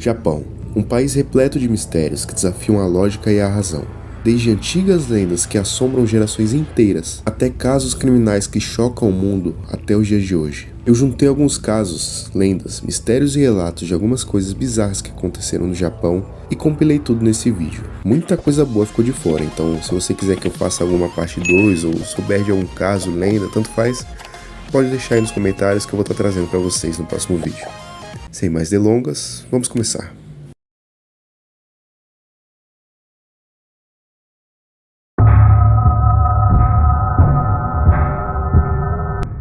Japão, um país repleto de mistérios que desafiam a lógica e a razão. Desde antigas lendas que assombram gerações inteiras, até casos criminais que chocam o mundo até os dias de hoje. Eu juntei alguns casos, lendas, mistérios e relatos de algumas coisas bizarras que aconteceram no Japão e compilei tudo nesse vídeo. Muita coisa boa ficou de fora, então se você quiser que eu faça alguma parte 2 ou souber de algum caso, lenda, tanto faz, pode deixar aí nos comentários que eu vou estar trazendo para vocês no próximo vídeo. Sem mais delongas, vamos começar.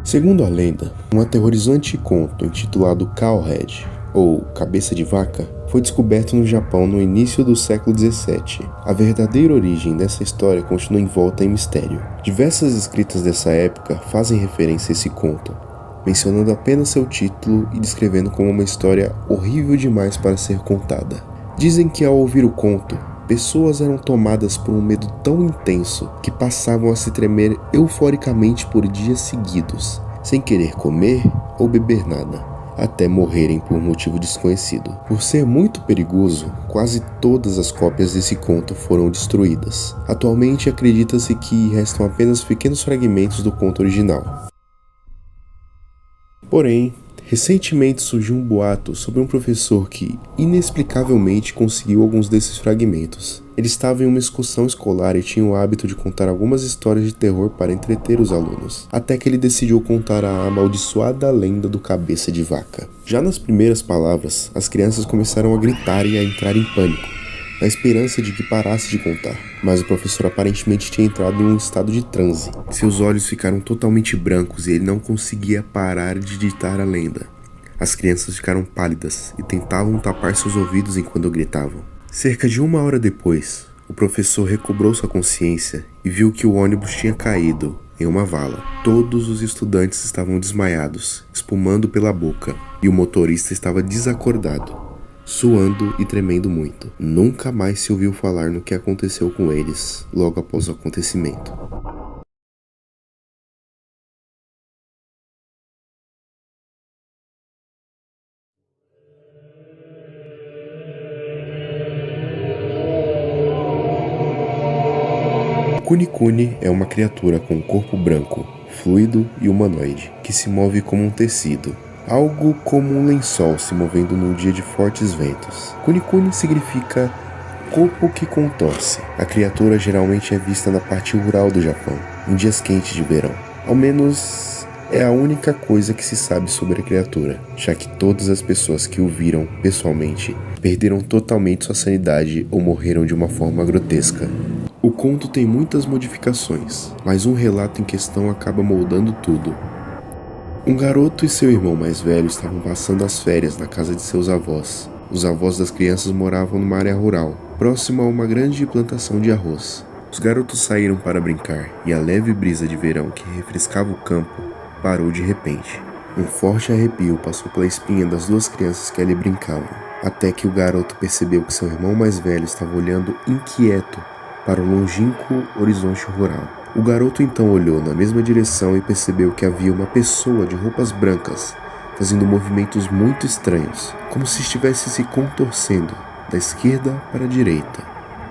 Segundo a lenda, um aterrorizante conto intitulado Cowhead, ou Cabeça de Vaca, foi descoberto no Japão no início do século XVII. A verdadeira origem dessa história continua envolta em mistério. Diversas escritas dessa época fazem referência a esse conto, mencionando apenas seu título e descrevendo como uma história horrível demais para ser contada. Dizem que ao ouvir o conto, pessoas eram tomadas por um medo tão intenso que passavam a se tremer euforicamente por dias seguidos, sem querer comer ou beber nada, até morrerem por motivo desconhecido. Por ser muito perigoso, quase todas as cópias desse conto foram destruídas. Atualmente acredita-se que restam apenas pequenos fragmentos do conto original. Porém, recentemente surgiu um boato sobre um professor que, inexplicavelmente, conseguiu alguns desses fragmentos. Ele estava em uma excursão escolar e tinha o hábito de contar algumas histórias de terror para entreter os alunos, até que ele decidiu contar a amaldiçoada lenda do Cabeça de Vaca. Já nas primeiras palavras, as crianças começaram a gritar e a entrar em pânico, na esperança de que parasse de contar, mas o professor aparentemente tinha entrado em um estado de transe. Seus olhos ficaram totalmente brancos e ele não conseguia parar de ditar a lenda. As crianças ficaram pálidas e tentavam tapar seus ouvidos enquanto gritavam. Cerca de 1 hora depois, o professor recobrou sua consciência e viu que o ônibus tinha caído em uma vala. Todos os estudantes estavam desmaiados, espumando pela boca, e o motorista estava desacordado, suando e tremendo muito. Nunca mais se ouviu falar no que aconteceu com eles logo após o acontecimento. Kuni-Kuni é uma criatura com corpo branco, fluido e humanoide, que se move como um tecido. Algo como um lençol se movendo num dia de fortes ventos. Kuni-Kuni significa corpo que contorce. A criatura geralmente é vista na parte rural do Japão, em dias quentes de verão. Ao menos é a única coisa que se sabe sobre a criatura, já que todas as pessoas que o viram pessoalmente perderam totalmente sua sanidade ou morreram de uma forma grotesca. O conto tem muitas modificações, mas um relato em questão acaba moldando tudo. Um garoto e seu irmão mais velho estavam passando as férias na casa de seus avós. Os avós das crianças moravam numa área rural, próxima a uma grande plantação de arroz. Os garotos saíram para brincar e a leve brisa de verão que refrescava o campo parou de repente. Um forte arrepio passou pela espinha das duas crianças que ali brincavam, até que o garoto percebeu que seu irmão mais velho estava olhando inquieto para o longínquo horizonte rural. O garoto então olhou na mesma direção e percebeu que havia uma pessoa de roupas brancas fazendo movimentos muito estranhos, como se estivesse se contorcendo da esquerda para a direita,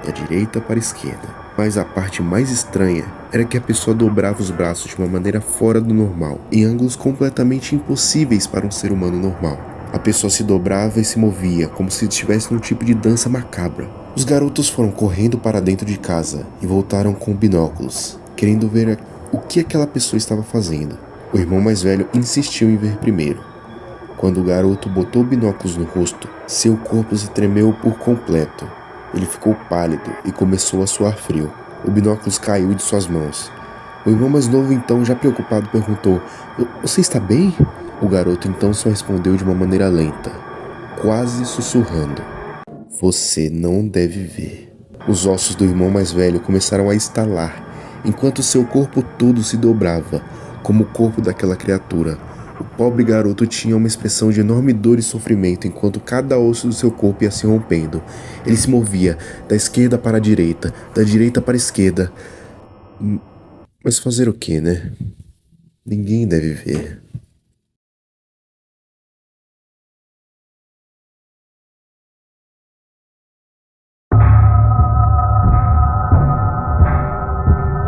da direita para a esquerda. Mas a parte mais estranha era que a pessoa dobrava os braços de uma maneira fora do normal, em ângulos completamente impossíveis para um ser humano normal. A pessoa se dobrava e se movia como se estivesse num tipo de dança macabra. Os garotos foram correndo para dentro de casa e voltaram com binóculos, querendo ver o que aquela pessoa estava fazendo. O irmão mais velho insistiu em ver primeiro. Quando o garoto botou binóculos no rosto, seu corpo se tremeu por completo. Ele ficou pálido e começou a suar frio. O binóculos caiu de suas mãos. O irmão mais novo então, já preocupado, perguntou: "Você está bem?" O garoto então só respondeu de uma maneira lenta, quase sussurrando: "Você não deve ver." Os ossos do irmão mais velho começaram a estalar, enquanto seu corpo todo se dobrava, como o corpo daquela criatura. O pobre garoto tinha uma expressão de enorme dor e sofrimento enquanto cada osso do seu corpo ia se rompendo. Ele se movia da esquerda para a direita, da direita para a esquerda. Mas fazer o quê, né? Ninguém deve ver.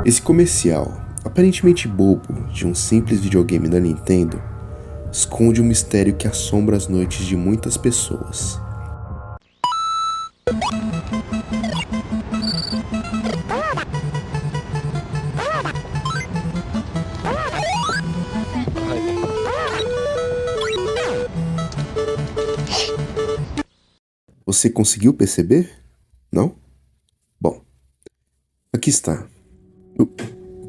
Esse comercial, aparentemente bobo, de um simples videogame da Nintendo, esconde um mistério que assombra as noites de muitas pessoas. Você conseguiu perceber? Não? Bom, aqui está. O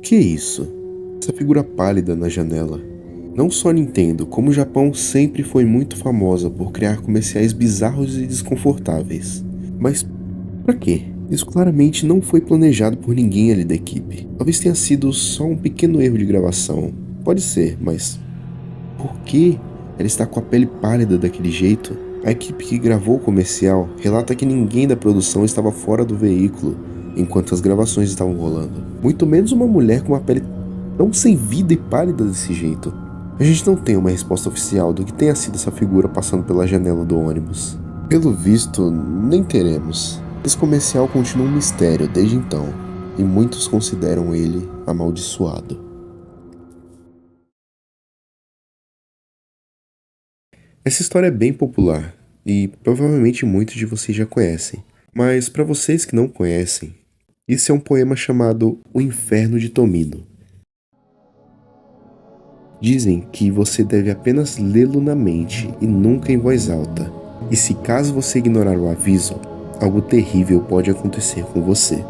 que é isso? Essa figura pálida na janela. Não só a Nintendo, como o Japão sempre foi muito famosa por criar comerciais bizarros e desconfortáveis. Mas pra quê? Isso claramente não foi planejado por ninguém ali da equipe. Talvez tenha sido só um pequeno erro de gravação. Pode ser, mas por que ela está com a pele pálida daquele jeito? A equipe que gravou o comercial relata que ninguém da produção estava fora do veículo enquanto as gravações estavam rolando. Muito menos uma mulher com uma pele tão sem vida e pálida desse jeito. A gente não tem uma resposta oficial do que tenha sido essa figura passando pela janela do ônibus. Pelo visto, nem teremos. Esse comercial continua um mistério desde então, e muitos consideram ele amaldiçoado. Essa história é bem popular, e provavelmente muitos de vocês já conhecem. Mas para vocês que não conhecem, esse é um poema chamado O Inferno de Tomino. Dizem que você deve apenas lê-lo na mente e nunca em voz alta. E se caso você ignorar o aviso, algo terrível pode acontecer com você.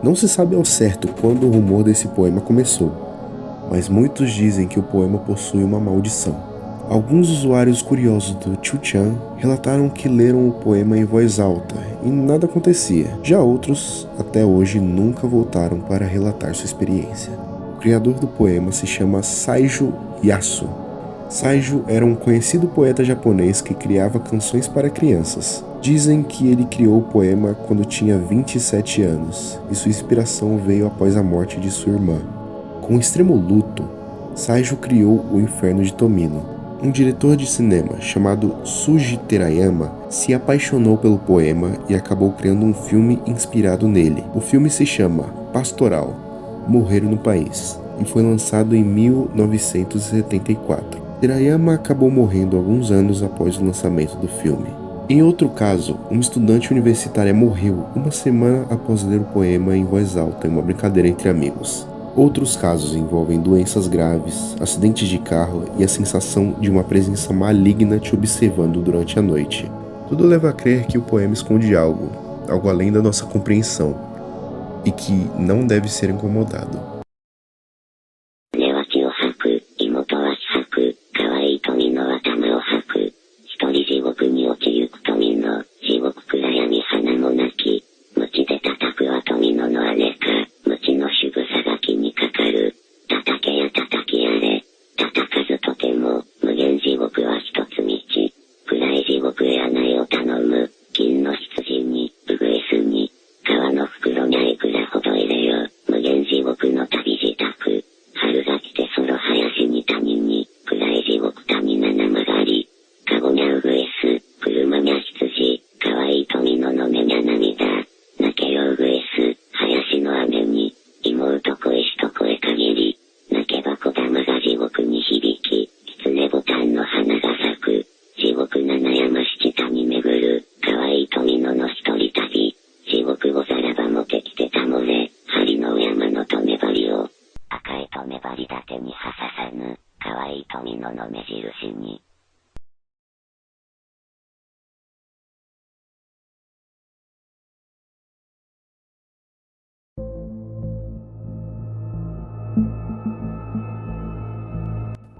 Não se sabe ao certo quando o rumor desse poema começou, mas muitos dizem que o poema possui uma maldição. Alguns usuários curiosos do 2chan relataram que leram o poema em voz alta e nada acontecia. Já outros, até hoje, nunca voltaram para relatar sua experiência. O criador do poema se chama Saiju Yasu. Saiju era um conhecido poeta japonês que criava canções para crianças. Dizem que ele criou o poema quando tinha 27 anos e sua inspiração veio após a morte de sua irmã. Com extremo luto, Saiju criou O Inferno de Tomino. Um diretor de cinema chamado Suji Terayama se apaixonou pelo poema e acabou criando um filme inspirado nele. O filme se chama Pastoral, Morrer no País, e foi lançado em 1974. Terayama acabou morrendo alguns anos após o lançamento do filme. Em outro caso, uma estudante universitária morreu uma semana após ler o poema em voz alta em uma brincadeira entre amigos. Outros casos envolvem doenças graves, acidentes de carro e a sensação de uma presença maligna te observando durante a noite. Tudo leva a crer que o poema esconde algo além da nossa compreensão, e que não deve ser incomodado.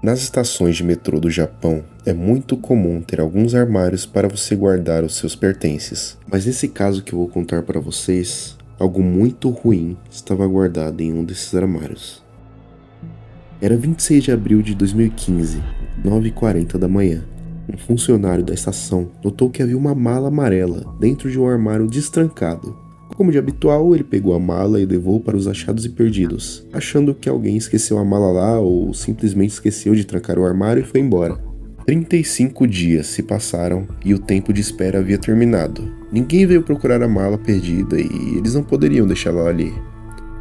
Nas estações de metrô do Japão, é muito comum ter alguns armários para você guardar os seus pertences. Mas nesse caso que eu vou contar para vocês, algo muito ruim estava guardado em um desses armários. Era 26 de abril de 2015, 9h40 da manhã. Um funcionário da estação notou que havia uma mala amarela dentro de um armário destrancado. Como de habitual, ele pegou a mala e levou para os achados e perdidos, achando que alguém esqueceu a mala lá ou simplesmente esqueceu de trancar o armário e foi embora. 35 dias se passaram e o tempo de espera havia terminado. Ninguém veio procurar a mala perdida e eles não poderiam deixá-la ali.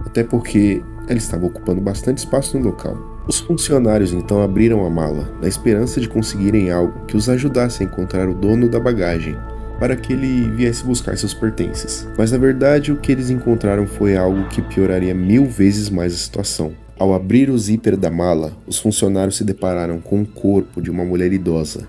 Até porque ela estava ocupando bastante espaço no local. Os funcionários então abriram a mala, na esperança de conseguirem algo que os ajudasse a encontrar o dono da bagagem, para que ele viesse buscar seus pertences. Mas na verdade o que eles encontraram foi algo que pioraria 1000 vezes mais a situação. Ao abrir o zíper da mala, os funcionários se depararam com o corpo de uma mulher idosa,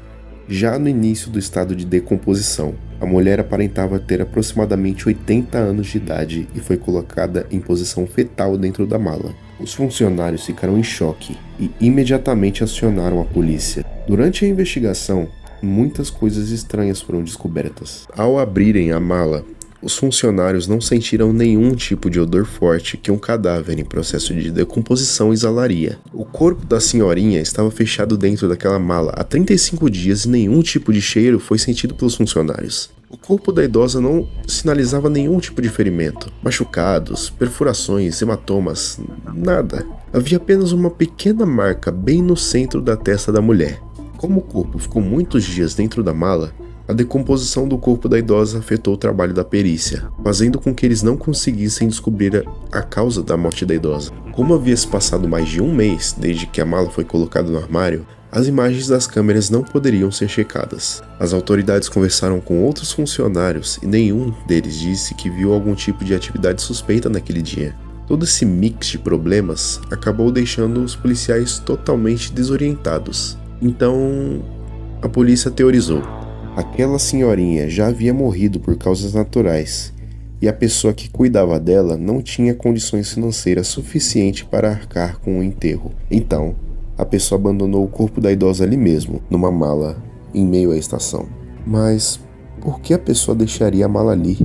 já no início do estado de decomposição. A mulher aparentava ter aproximadamente 80 anos de idade e foi colocada em posição fetal dentro da mala. Os funcionários ficaram em choque e imediatamente acionaram a polícia. Durante a investigação, muitas coisas estranhas foram descobertas. Ao abrirem a mala, os funcionários não sentiram nenhum tipo de odor forte que um cadáver em processo de decomposição exalaria. O corpo da senhorinha estava fechado dentro daquela mala há 35 dias e nenhum tipo de cheiro foi sentido pelos funcionários. O corpo da idosa não sinalizava nenhum tipo de ferimento, machucados, perfurações, hematomas, nada. Havia apenas uma pequena marca bem no centro da testa da mulher. Como o corpo ficou muitos dias dentro da mala, a decomposição do corpo da idosa afetou o trabalho da perícia, fazendo com que eles não conseguissem descobrir a causa da morte da idosa. Como havia se passado mais de um mês desde que a mala foi colocada no armário, as imagens das câmeras não poderiam ser checadas. As autoridades conversaram com outros funcionários e nenhum deles disse que viu algum tipo de atividade suspeita naquele dia. Todo esse mix de problemas acabou deixando os policiais totalmente desorientados. Então, a polícia teorizou. Aquela senhorinha já havia morrido por causas naturais, e a pessoa que cuidava dela não tinha condições financeiras suficientes para arcar com o enterro. Então, a pessoa abandonou o corpo da idosa ali mesmo, numa mala, em meio à estação. Mas por que a pessoa deixaria a mala ali?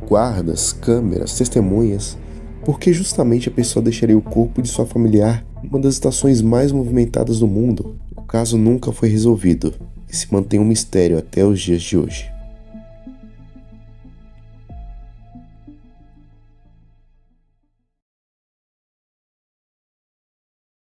Guardas, câmeras, testemunhas? Por que justamente a pessoa deixaria o corpo de sua familiar em uma das estações mais movimentadas do mundo? O caso nunca foi resolvido e se mantém um mistério até os dias de hoje.